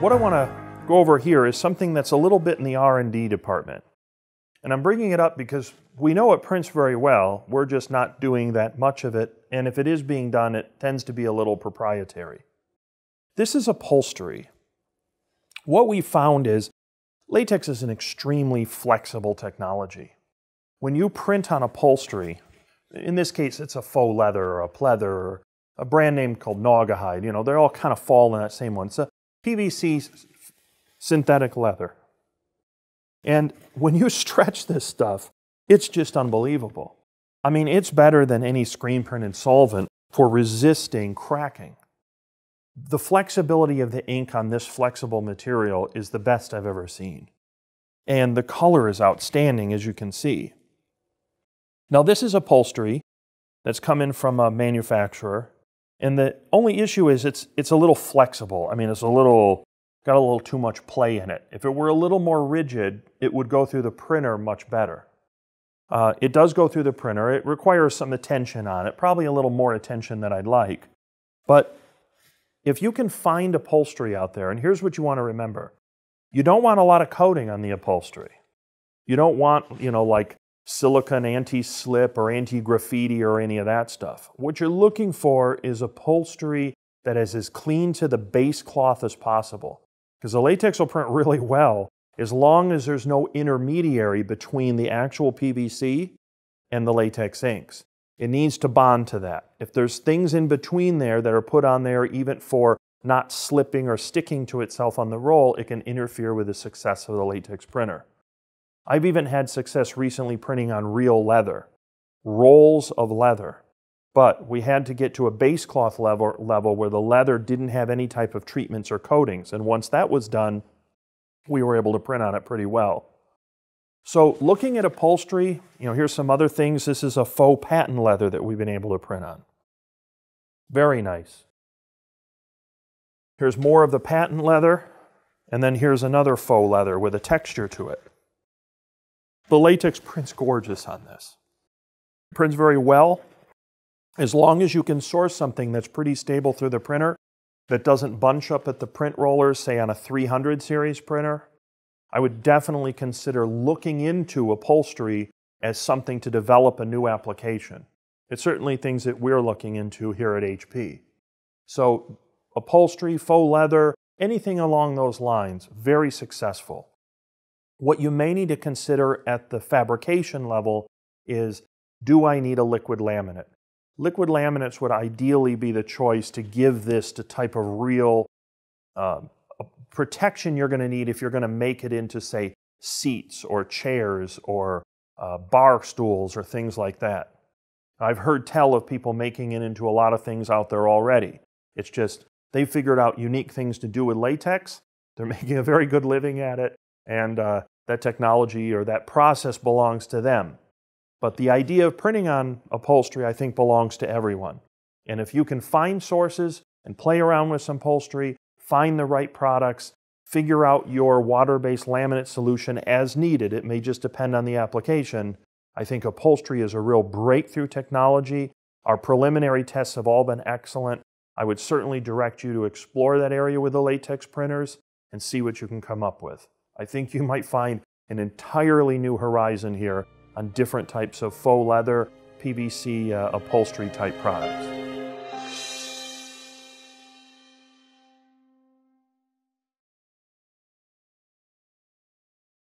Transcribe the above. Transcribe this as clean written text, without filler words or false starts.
What I want to go over here is something that's a little bit in the R&D department. And I'm bringing it up because we know it prints very well, we're just not doing that much of it, and if it is being done, it tends to be a little proprietary. This is upholstery. What we found is latex is an extremely flexible technology. When you print on upholstery, in this case it's a faux leather or a pleather or a brand name called Naugahyde, you know, they all kind of fall in that same one. It's a PVC synthetic leather. And when you stretch this stuff, it's just unbelievable. I mean, it's better than any screen printed solvent for resisting cracking. The flexibility of the ink on this flexible material is the best I've ever seen. And the color is outstanding, as you can see. Now, this is upholstery that's come in from a manufacturer. And the only issue is it's a little flexible. I mean, it's got a little too much play in it. If it were a little more rigid, it would go through the printer much better. It does go through the printer. It requires some attention on it, probably a little more attention than I'd like. But if you can find upholstery out there, and here's what you want to remember. You don't want a lot of coating on the upholstery. You don't want, you know, like silicone anti-slip or anti-graffiti or any of that stuff. What you're looking for is upholstery that is as clean to the base cloth as possible. Because the latex will print really well as long as there's no intermediary between the actual PVC and the latex inks. It needs to bond to that. If there's things in between there that are put on there even for not slipping or sticking to itself on the roll, it can interfere with the success of the latex printer. I've even had success recently printing on real leather, rolls of leather. But we had to get to a base cloth level where the leather didn't have any type of treatments or coatings. And once that was done, we were able to print on it pretty well. So looking at upholstery, you know, here's some other things. This is a faux patent leather that we've been able to print on. Very nice. Here's more of the patent leather, and then here's another faux leather with a texture to it. The latex prints gorgeous on this. It prints very well. As long as you can source something that's pretty stable through the printer, that doesn't bunch up at the print rollers, say on a 300 series printer, I would definitely consider looking into upholstery as something to develop a new application. It's certainly things that we're looking into here at HP. So upholstery, faux leather, anything along those lines, very successful. What you may need to consider at the fabrication level is, do I need a liquid laminate? Liquid laminates would ideally be the choice to give this the type of real protection you're going to need if you're going to make it into, say, seats or chairs or bar stools or things like that. I've heard tell of people making it into a lot of things out there already. It's just they've figured out unique things to do with latex. They're making a very good living at it, and that technology or that process belongs to them. But the idea of printing on upholstery, I think, belongs to everyone. And if you can find sources and play around with some upholstery, find the right products, figure out your water-based laminate solution as needed, it may just depend on the application, I think upholstery is a real breakthrough technology. Our preliminary tests have all been excellent. I would certainly direct you to explore that area with the latex printers and see what you can come up with. I think you might find an entirely new horizon here on different types of faux leather, PVC upholstery type products.